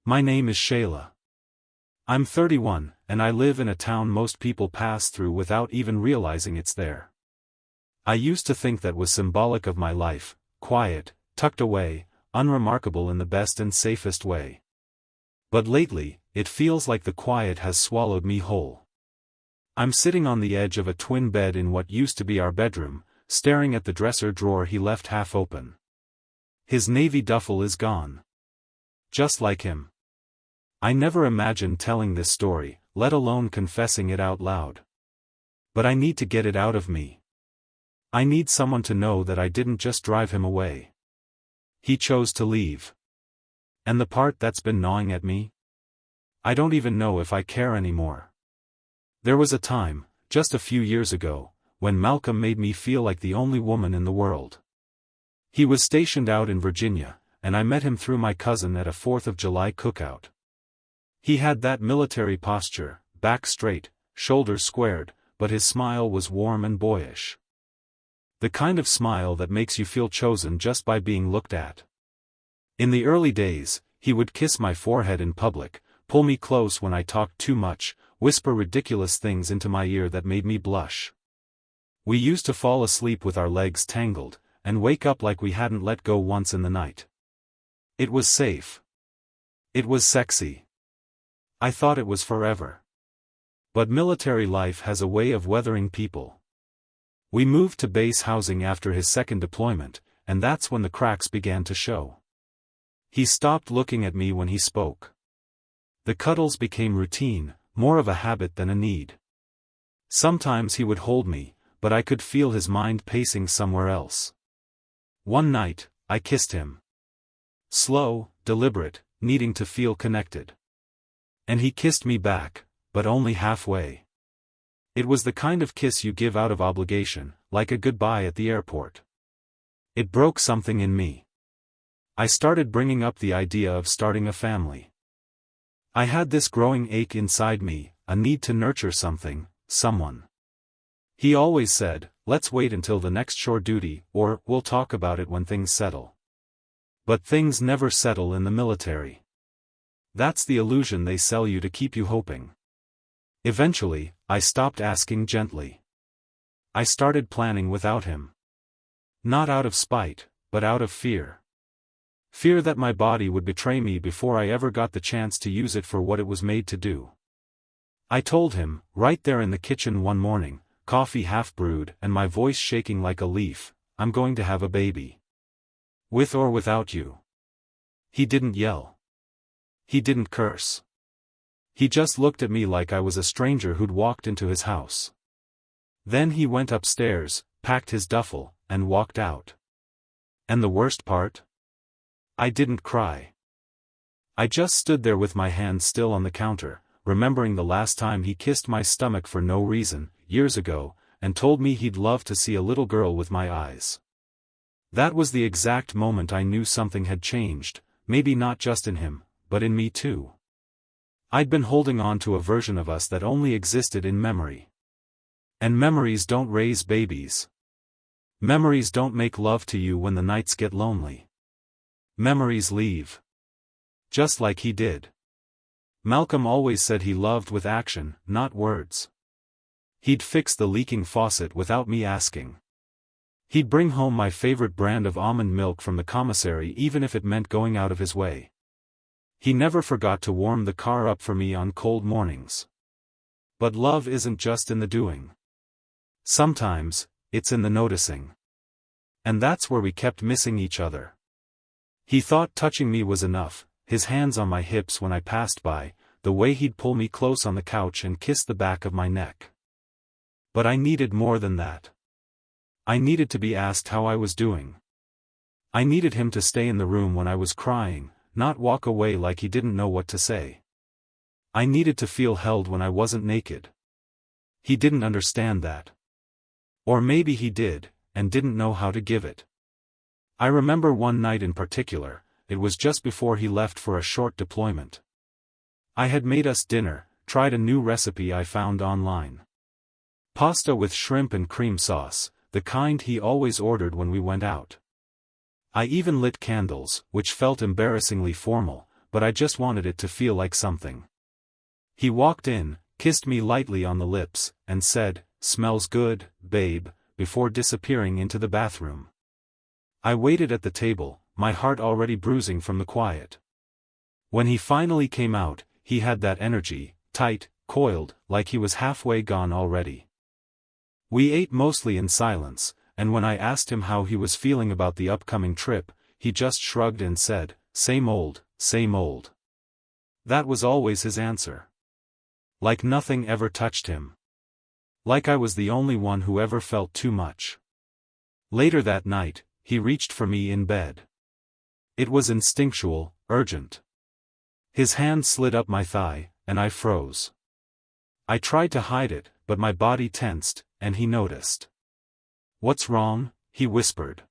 My name is Shayla. I'm 31, and I live in a town most people pass through without even realizing it's there. I used to think that was symbolic of my life, quiet, tucked away, unremarkable in the best and safest way. But lately, it feels like the quiet has swallowed me whole. I'm sitting on the edge of a twin bed in what used to be our bedroom, staring at the dresser drawer he left half open. His navy duffel is gone. Just like him. I never imagined telling this story, let alone confessing it out loud. But I need to get it out of me. I need someone to know that I didn't just drive him away. He chose to leave. And the part that's been gnawing at me? I don't even know if I care anymore. There was a time, just a few years ago, when Malcolm made me feel like the only woman in the world. He was stationed out in Virginia, and I met him through my cousin at a 4th of July cookout. He had that military posture, back straight, shoulders squared, but his smile was warm and boyish. The kind of smile that makes you feel chosen just by being looked at. In the early days, he would kiss my forehead in public, pull me close when I talked too much, whisper ridiculous things into my ear that made me blush. We used to fall asleep with our legs tangled, and wake up like we hadn't let go once in the night. It was safe. It was sexy. I thought it was forever. But military life has a way of weathering people. We moved to base housing after his second deployment, and that's when the cracks began to show. He stopped looking at me when he spoke. The cuddles became routine, more of a habit than a need. Sometimes he would hold me, but I could feel his mind pacing somewhere else. One night, I kissed him. Slow, deliberate, needing to feel connected. And he kissed me back, but only halfway. It was the kind of kiss you give out of obligation, like a goodbye at the airport. It broke something in me. I started bringing up the idea of starting a family. I had this growing ache inside me, a need to nurture something, someone. He always said, let's wait until the next shore duty, or we'll talk about it when things settle. But things never settle in the military. That's the illusion they sell you to keep you hoping. Eventually, I stopped asking gently. I started planning without him. Not out of spite, but out of fear. Fear that my body would betray me before I ever got the chance to use it for what it was made to do. I told him, right there in the kitchen one morning, coffee half brewed and my voice shaking like a leaf, I'm going to have a baby. With or without you. He didn't yell. He didn't curse. He just looked at me like I was a stranger who'd walked into his house. Then he went upstairs, packed his duffel, and walked out. And the worst part? I didn't cry. I just stood there with my hand still on the counter, remembering the last time he kissed my stomach for no reason, years ago, and told me he'd love to see a little girl with my eyes. That was the exact moment I knew something had changed, maybe not just in him, but in me too. I'd been holding on to a version of us that only existed in memory. And memories don't raise babies. Memories don't make love to you when the nights get lonely. Memories leave. Just like he did. Malcolm always said he loved with action, not words. He'd fix the leaking faucet without me asking. He'd bring home my favorite brand of almond milk from the commissary even if it meant going out of his way. He never forgot to warm the car up for me on cold mornings. But love isn't just in the doing. Sometimes, it's in the noticing. And that's where we kept missing each other. He thought touching me was enough, his hands on my hips when I passed by, the way he'd pull me close on the couch and kiss the back of my neck. But I needed more than that. I needed to be asked how I was doing. I needed him to stay in the room when I was crying, not walk away like he didn't know what to say. I needed to feel held when I wasn't naked. He didn't understand that. Or maybe he did, and didn't know how to give it. I remember one night in particular, it was just before he left for a short deployment. I had made us dinner, tried a new recipe I found online. Pasta with shrimp and cream sauce, the kind he always ordered when we went out. I even lit candles, which felt embarrassingly formal, but I just wanted it to feel like something. He walked in, kissed me lightly on the lips, and said, "Smells good, babe," before disappearing into the bathroom. I waited at the table, my heart already bruising from the quiet. When he finally came out, he had that energy, tight, coiled, like he was halfway gone already. We ate mostly in silence, and when I asked him how he was feeling about the upcoming trip, he just shrugged and said, same old, same old." That was always his answer. Like nothing ever touched him. Like I was the only one who ever felt too much. Later that night, he reached for me in bed. It was instinctual, urgent. His hand slid up my thigh, and I froze. I tried to hide it, but my body tensed, and he noticed. "What's wrong?" he whispered.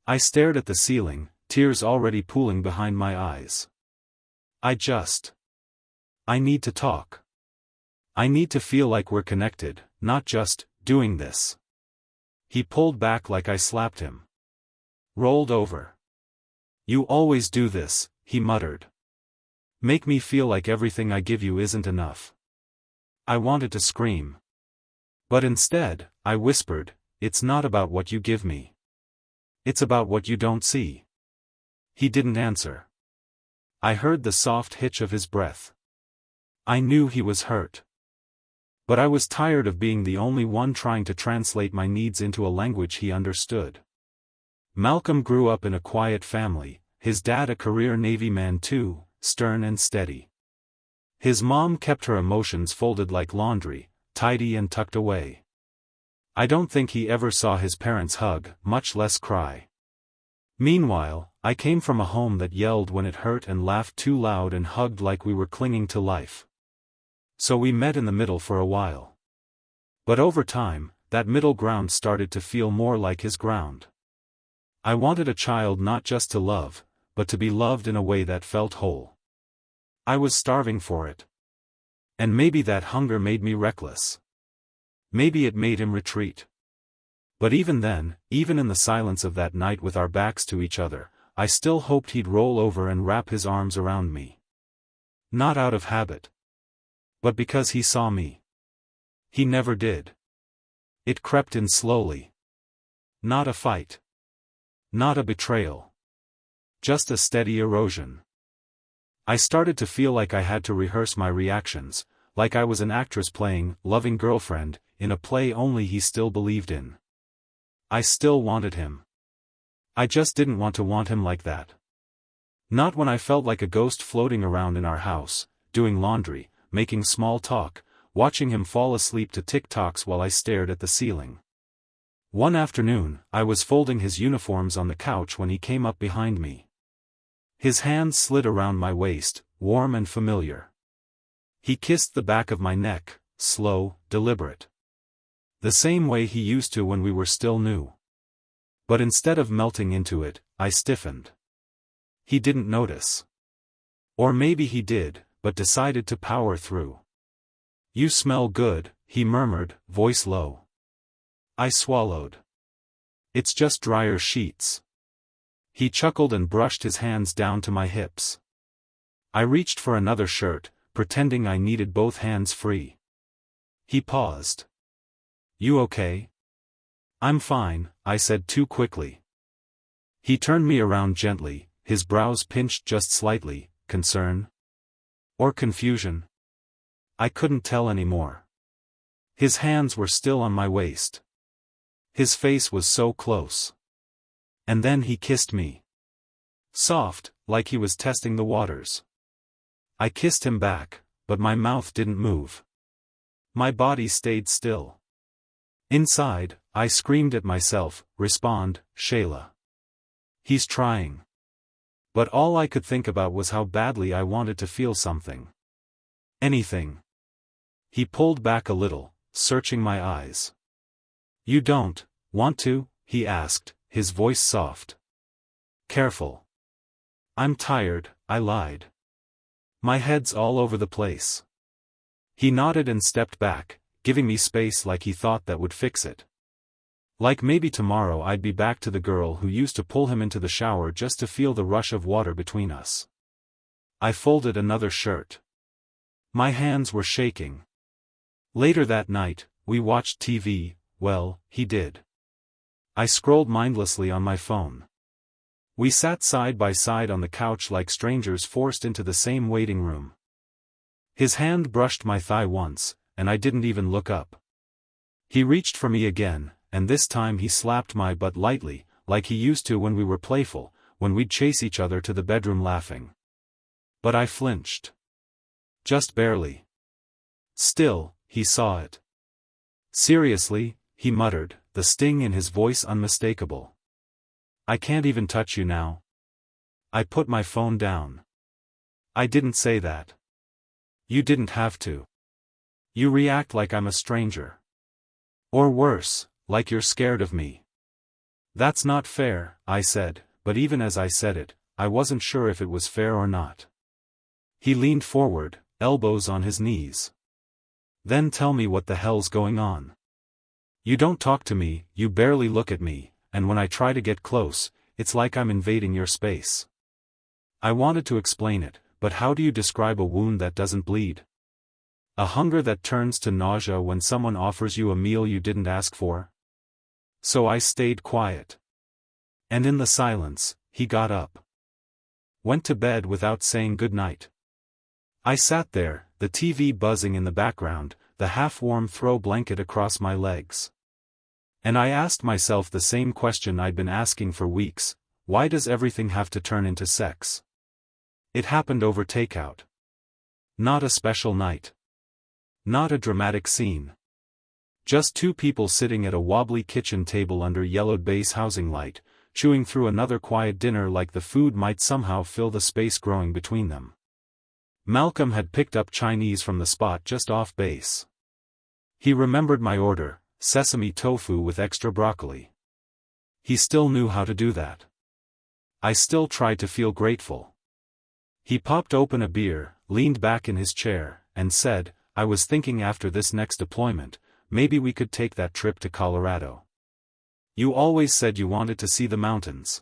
I stared at the ceiling, tears already pooling behind my eyes. I need to talk. I need to feel like we're connected, not just doing this." He pulled back like I slapped him. Rolled over. "You always do this," he muttered. "Make me feel like everything I give you isn't enough." I wanted to scream. But instead, I whispered, "It's not about what you give me. It's about what you don't see." He didn't answer. I heard the soft hitch of his breath. I knew he was hurt. But I was tired of being the only one trying to translate my needs into a language he understood. Malcolm grew up in a quiet family, his dad a career Navy man too, stern and steady. His mom kept her emotions folded like laundry, tidy and tucked away. I don't think he ever saw his parents hug, much less cry. Meanwhile, I came from a home that yelled when it hurt and laughed too loud and hugged like we were clinging to life. So we met in the middle for a while. But over time, that middle ground started to feel more like his ground. I wanted a child not just to love, but to be loved in a way that felt whole. I was starving for it. And maybe that hunger made me reckless. Maybe it made him retreat. But even then, even in the silence of that night with our backs to each other, I still hoped he'd roll over and wrap his arms around me. Not out of habit. But because he saw me. He never did. It crept in slowly. Not a fight. Not a betrayal. Just a steady erosion. I started to feel like I had to rehearse my reactions, like I was an actress playing loving girlfriend in a play only he still believed in. I still wanted him. I just didn't want to want him like that. Not when I felt like a ghost floating around in our house, doing laundry, making small talk, watching him fall asleep to TikToks while I stared at the ceiling. One afternoon, I was folding his uniforms on the couch when he came up behind me. His hands slid around my waist, warm and familiar. He kissed the back of my neck, slow, deliberate. The same way he used to when we were still new. But instead of melting into it, I stiffened. He didn't notice. Or maybe he did, but decided to power through. "You smell good," he murmured, voice low. I swallowed. "It's just dryer sheets." He chuckled and brushed his hands down to my hips. I reached for another shirt, pretending I needed both hands free. He paused. "You okay?" "I'm fine," I said too quickly. He turned me around gently, his brows pinched just slightly. Concern? Or confusion? I couldn't tell anymore. His hands were still on my waist. His face was so close. And then he kissed me. Soft, like he was testing the waters. I kissed him back, but my mouth didn't move. My body stayed still. Inside, I screamed at myself, "Respond, Shayla. He's trying." But all I could think about was how badly I wanted to feel something. Anything. He pulled back a little, searching my eyes. "You don't want to?" he asked, his voice soft. Careful. "I'm tired," I lied. "My head's all over the place." He nodded and stepped back, giving me space like he thought that would fix it. Like maybe tomorrow I'd be back to the girl who used to pull him into the shower just to feel the rush of water between us. I folded another shirt. My hands were shaking. Later that night, we watched TV, well, he did. I scrolled mindlessly on my phone. We sat side by side on the couch like strangers forced into the same waiting room. His hand brushed my thigh once, and I didn't even look up. He reached for me again, and this time he slapped my butt lightly, like he used to when we were playful, when we'd chase each other to the bedroom laughing. But I flinched. Just barely. Still, he saw it. Seriously, he muttered, the sting in his voice unmistakable. I can't even touch you now. I put my phone down. I didn't say that. You didn't have to. You react like I'm a stranger. Or worse, like you're scared of me. That's not fair, I said, but even as I said it, I wasn't sure if it was fair or not. He leaned forward, elbows on his knees. Then tell me what the hell's going on. You don't talk to me, you barely look at me, and when I try to get close, it's like I'm invading your space. I wanted to explain it, but how do you describe a wound that doesn't bleed? A hunger that turns to nausea when someone offers you a meal you didn't ask for? So I stayed quiet. And in the silence, he got up. Went to bed without saying goodnight. I sat there, the TV buzzing in the background, the half-warm throw blanket across my legs. And I asked myself the same question I'd been asking for weeks: why does everything have to turn into sex? It happened over takeout. Not a special night. Not a dramatic scene. Just two people sitting at a wobbly kitchen table under yellowed base housing light, chewing through another quiet dinner like the food might somehow fill the space growing between them. Malcolm had picked up Chinese from the spot just off base. He remembered my order: sesame tofu with extra broccoli. He still knew how to do that. I still tried to feel grateful. He popped open a beer, leaned back in his chair, and said, I was thinking after this next deployment, maybe we could take that trip to Colorado. You always said you wanted to see the mountains.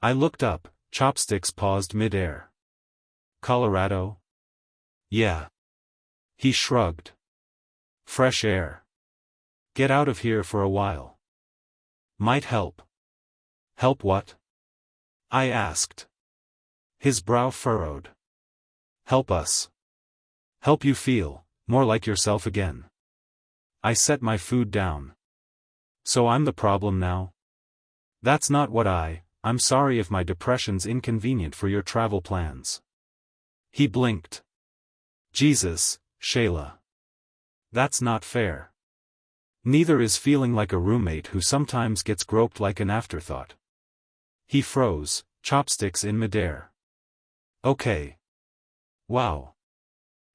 I looked up, chopsticks paused mid-air. Colorado? Yeah. He shrugged. Fresh air. Get out of here for a while. Might help. Help what? I asked. His brow furrowed. Help us. Help you feel more like yourself again. I set my food down. So I'm the problem now? That's not what I'm sorry if my depression's inconvenient for your travel plans. He blinked. Jesus, Shayla. That's not fair. Neither is feeling like a roommate who sometimes gets groped like an afterthought. He froze, chopsticks in midair. Okay. Wow.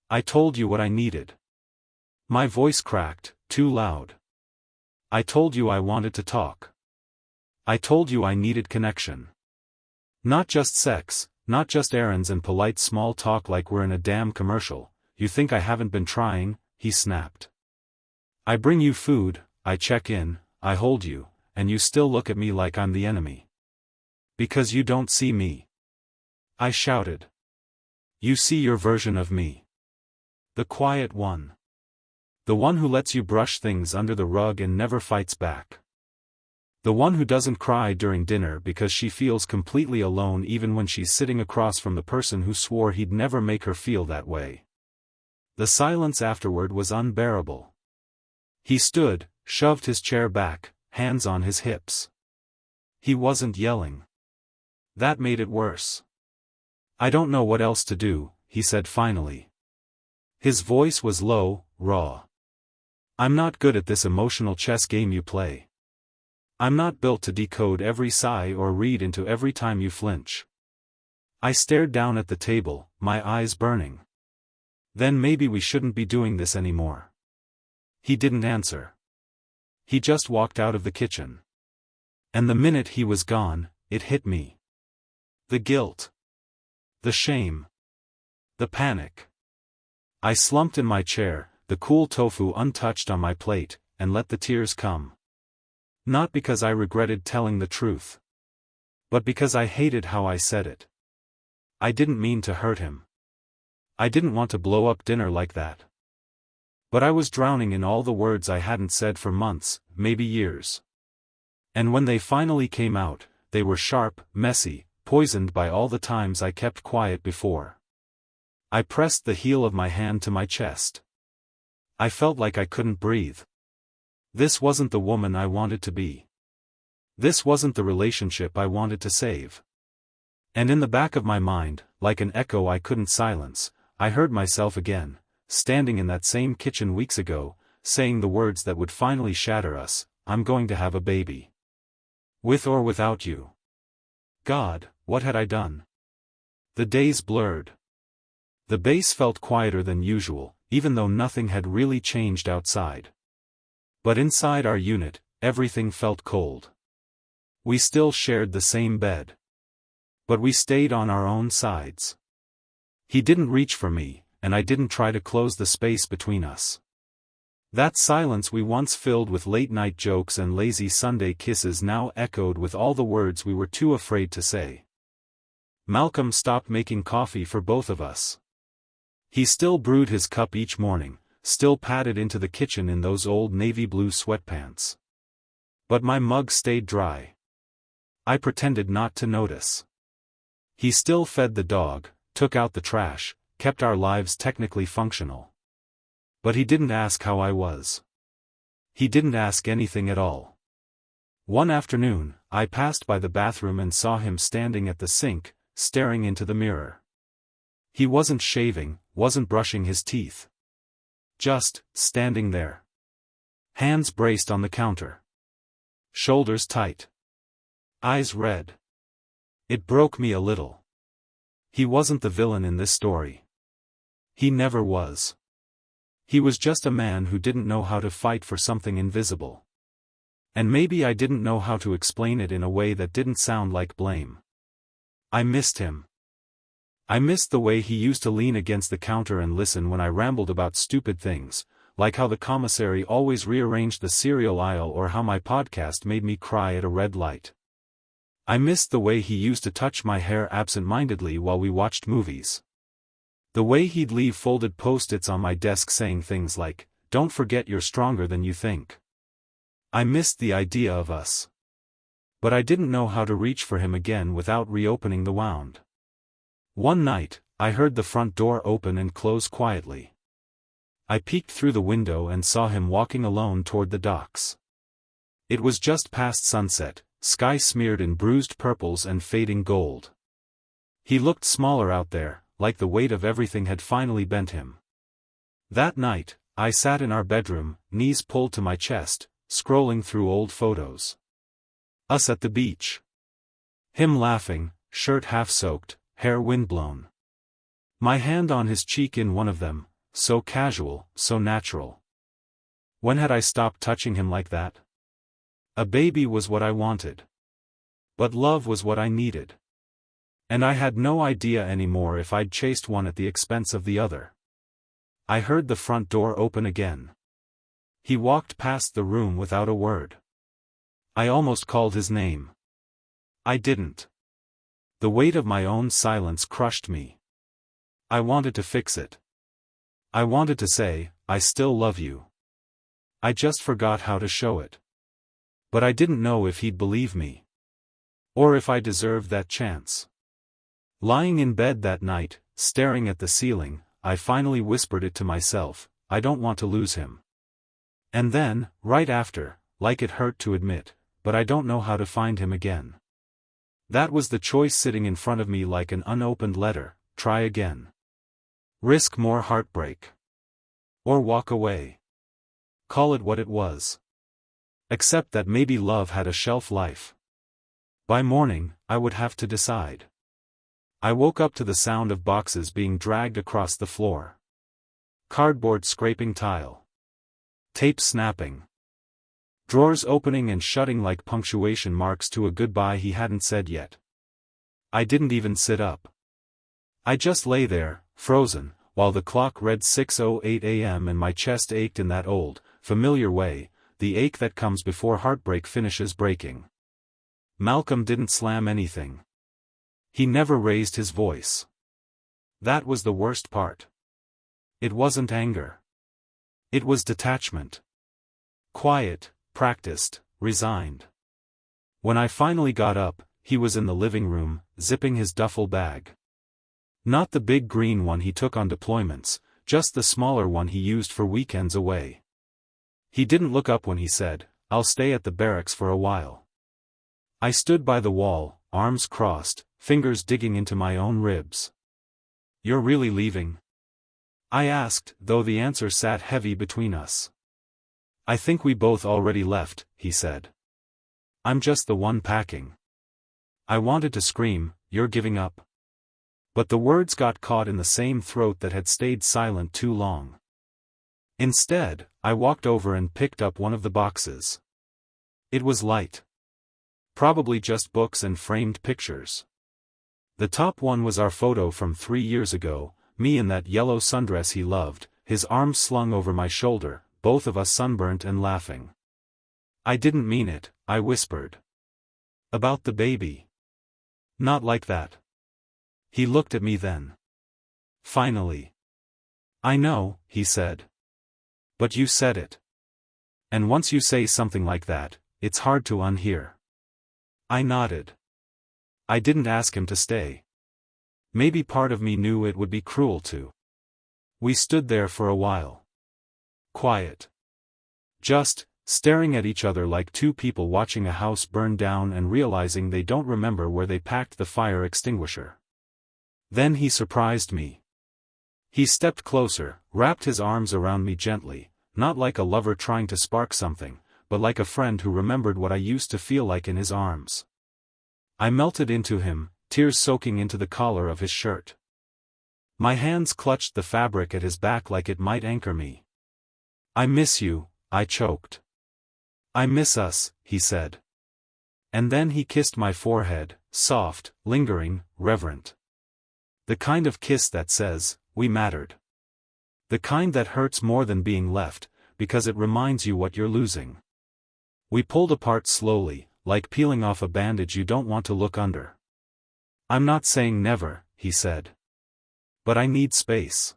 I told you what I needed. My voice cracked, too loud. I told you I wanted to talk. I told you I needed connection. Not just sex, not just errands and polite small talk like we're in a damn commercial. You think I haven't been trying? He snapped. I bring you food, I check in, I hold you, and you still look at me like I'm the enemy. Because you don't see me. I shouted. You see your version of me. The quiet one. The one who lets you brush things under the rug and never fights back. The one who doesn't cry during dinner because she feels completely alone even when she's sitting across from the person who swore he'd never make her feel that way. The silence afterward was unbearable. He stood, shoved his chair back, hands on his hips. He wasn't yelling. That made it worse. I don't know what else to do, he said finally. His voice was low, raw. I'm not good at this emotional chess game you play. I'm not built to decode every sigh or read into every time you flinch. I stared down at the table, my eyes burning. Then maybe we shouldn't be doing this anymore. He didn't answer. He just walked out of the kitchen. And the minute he was gone, it hit me. The guilt. The shame. The panic. I slumped in my chair, the cool tofu untouched on my plate, and let the tears come. Not because I regretted telling the truth. But because I hated how I said it. I didn't mean to hurt him. I didn't want to blow up dinner like that. But I was drowning in all the words I hadn't said for months, maybe years. And when they finally came out, they were sharp, messy, poisoned by all the times I kept quiet before. I pressed the heel of my hand to my chest. I felt like I couldn't breathe. This wasn't the woman I wanted to be. This wasn't the relationship I wanted to save. And in the back of my mind, like an echo I couldn't silence, I heard myself again, standing in that same kitchen weeks ago, saying the words that would finally shatter us: I'm going to have a baby. With or without you. God, what had I done? The days blurred. The base felt quieter than usual, even though nothing had really changed outside. But inside our unit, everything felt cold. We still shared the same bed. But we stayed on our own sides. He didn't reach for me, and I didn't try to close the space between us. That silence we once filled with late-night jokes and lazy Sunday kisses now echoed with all the words we were too afraid to say. Malcolm stopped making coffee for both of us. He still brewed his cup each morning, still padded into the kitchen in those old navy blue sweatpants. But my mug stayed dry. I pretended not to notice. He still fed the dog, took out the trash, kept our lives technically functional. But he didn't ask how I was. He didn't ask anything at all. One afternoon, I passed by the bathroom and saw him standing at the sink, staring into the mirror. He wasn't shaving, wasn't brushing his teeth. Just standing there. Hands braced on the counter. Shoulders tight. Eyes red. It broke me a little. He wasn't the villain in this story. He never was. He was just a man who didn't know how to fight for something invisible. And maybe I didn't know how to explain it in a way that didn't sound like blame. I missed him. I missed the way he used to lean against the counter and listen when I rambled about stupid things, like how the commissary always rearranged the cereal aisle or how my podcast made me cry at a red light. I missed the way he used to touch my hair absent-mindedly while we watched movies. The way he'd leave folded post-its on my desk saying things like, "Don't forget you're stronger than you think." I missed the idea of us. But I didn't know how to reach for him again without reopening the wound. One night, I heard the front door open and close quietly. I peeked through the window and saw him walking alone toward the docks. It was just past sunset, sky smeared in bruised purples and fading gold. He looked smaller out there, like the weight of everything had finally bent him. That night, I sat in our bedroom, knees pulled to my chest, scrolling through old photos. Us at the beach. Him laughing, shirt half-soaked, hair windblown. My hand on his cheek in one of them, so casual, so natural. When had I stopped touching him like that? A baby was what I wanted. But love was what I needed. And I had no idea anymore if I'd chased one at the expense of the other. I heard the front door open again. He walked past the room without a word. I almost called his name. I didn't. The weight of my own silence crushed me. I wanted to fix it. I wanted to say, "I still love you." I just forgot how to show it. But I didn't know if he'd believe me. Or if I deserved that chance. Lying in bed that night, staring at the ceiling, I finally whispered it to myself, "I don't want to lose him." And then, right after, like it hurt to admit, "But I don't know how to find him again." That was the choice sitting in front of me like an unopened letter: try again. Risk more heartbreak. Or walk away. Call it what it was. Except that maybe love had a shelf life. By morning, I would have to decide. I woke up to the sound of boxes being dragged across the floor. Cardboard scraping tile. Tape snapping. Drawers opening and shutting like punctuation marks to a goodbye he hadn't said yet. I didn't even sit up. I just lay there, frozen, while the clock read 6:08 a.m. and my chest ached in that old, familiar way, the ache that comes before heartbreak finishes breaking. Malcolm didn't slam anything. He never raised his voice. That was the worst part. It wasn't anger. It was detachment. Quiet, practiced, resigned. When I finally got up, he was in the living room, zipping his duffel bag. Not the big green one he took on deployments, just the smaller one he used for weekends away. He didn't look up when he said, "I'll stay at the barracks for a while." I stood by the wall, arms crossed, fingers digging into my own ribs. "You're really leaving?" I asked, though the answer sat heavy between us. "I think we both already left," he said. "I'm just the one packing." I wanted to scream, "You're giving up?" But the words got caught in the same throat that had stayed silent too long. Instead, I walked over and picked up one of the boxes. It was light. Probably just books and framed pictures. The top one was our photo from 3 years ago, me in that yellow sundress he loved, his arms slung over my shoulder, both of us sunburnt and laughing. "I didn't mean it," I whispered. "About the baby." "Not like that." He looked at me then. Finally. "I know," he said. "But you said it. And once you say something like that, it's hard to unhear." I nodded. I didn't ask him to stay. Maybe part of me knew it would be cruel to. We stood there for a while. Quiet. Just, staring at each other like two people watching a house burn down and realizing they don't remember where they packed the fire extinguisher. Then he surprised me. He stepped closer, wrapped his arms around me gently, not like a lover trying to spark something, but like a friend who remembered what I used to feel like in his arms. I melted into him, tears soaking into the collar of his shirt. My hands clutched the fabric at his back like it might anchor me. "I miss you," I choked. "I miss us," he said. And then he kissed my forehead, soft, lingering, reverent. The kind of kiss that says, "We mattered." The kind that hurts more than being left, because it reminds you what you're losing. We pulled apart slowly, like peeling off a bandage you don't want to look under. "I'm not saying never," he said. "But I need space.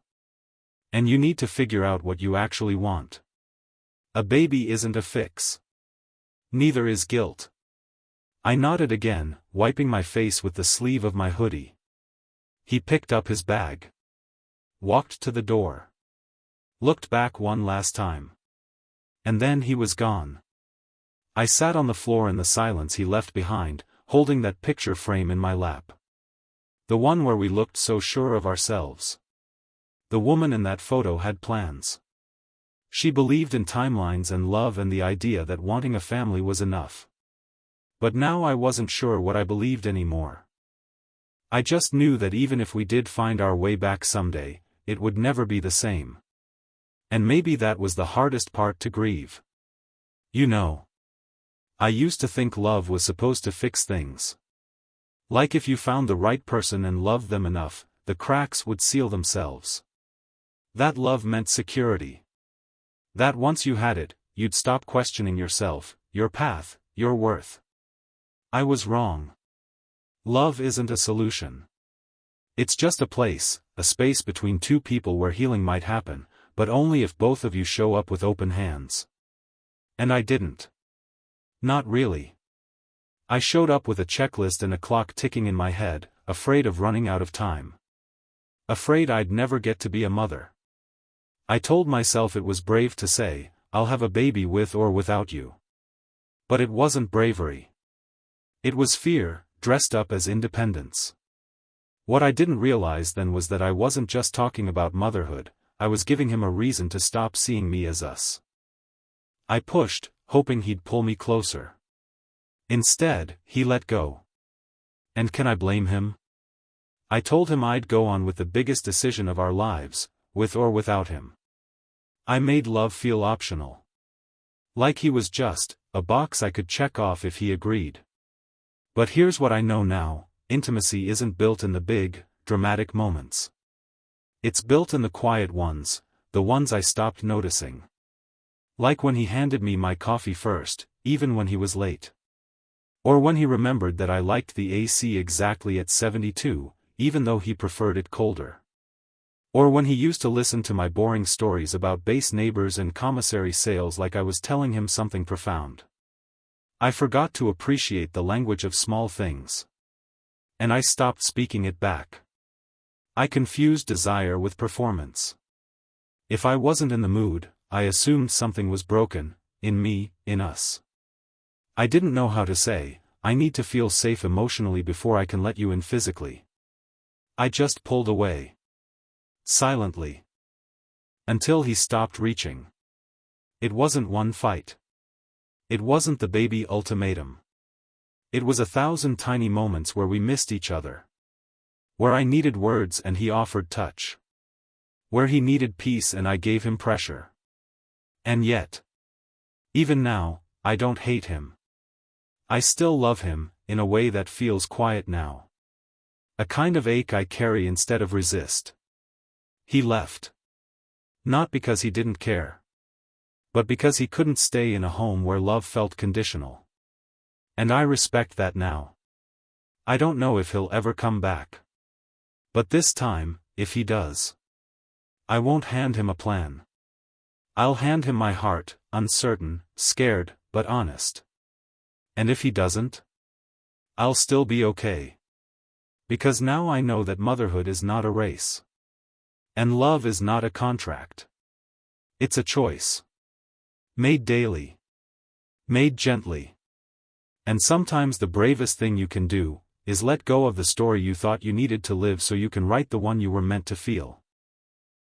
And you need to figure out what you actually want. A baby isn't a fix. Neither is guilt." I nodded again, wiping my face with the sleeve of my hoodie. He picked up his bag. Walked to the door. Looked back one last time. And then he was gone. I sat on the floor in the silence he left behind, holding that picture frame in my lap. The one where we looked so sure of ourselves. The woman in that photo had plans. She believed in timelines and love and the idea that wanting a family was enough. But now I wasn't sure what I believed anymore. I just knew that even if we did find our way back someday, it would never be the same. And maybe that was the hardest part to grieve. You know. I used to think love was supposed to fix things. Like if you found the right person and loved them enough, the cracks would seal themselves. That love meant security. That once you had it, you'd stop questioning yourself, your path, your worth. I was wrong. Love isn't a solution. It's just a place, a space between two people where healing might happen, but only if both of you show up with open hands. And I didn't. Not really. I showed up with a checklist and a clock ticking in my head, afraid of running out of time. Afraid I'd never get to be a mother. I told myself it was brave to say, "I'll have a baby with or without you." But it wasn't bravery. It was fear, dressed up as independence. What I didn't realize then was that I wasn't just talking about motherhood, I was giving him a reason to stop seeing me as us. I pushed, hoping he'd pull me closer. Instead, he let go. And can I blame him? I told him I'd go on with the biggest decision of our lives, with or without him. I made love feel optional. Like he was just a box I could check off if he agreed. But here's what I know now, intimacy isn't built in the big, dramatic moments. It's built in the quiet ones, the ones I stopped noticing. Like when he handed me my coffee first, even when he was late. Or when he remembered that I liked the AC exactly at 72, even though he preferred it colder. Or when he used to listen to my boring stories about base neighbors and commissary sales like I was telling him something profound. I forgot to appreciate the language of small things. And I stopped speaking it back. I confused desire with performance. If I wasn't in the mood, I assumed something was broken, in me, in us. I didn't know how to say, I need to feel safe emotionally before I can let you in physically. I just pulled away. Silently. Until he stopped reaching. It wasn't one fight. It wasn't the baby ultimatum. It was 1,000 tiny moments where we missed each other. Where I needed words and he offered touch. Where he needed peace and I gave him pressure. And yet, even now, I don't hate him. I still love him, in a way that feels quiet now. A kind of ache I carry instead of resist. He left. Not because he didn't care. But because he couldn't stay in a home where love felt conditional. And I respect that now. I don't know if he'll ever come back. But this time, if he does, I won't hand him a plan. I'll hand him my heart, uncertain, scared, but honest. And if he doesn't, I'll still be okay. Because now I know that motherhood is not a race. And love is not a contract. It's a choice. Made daily. Made gently. And sometimes the bravest thing you can do, is let go of the story you thought you needed to live so you can write the one you were meant to feel.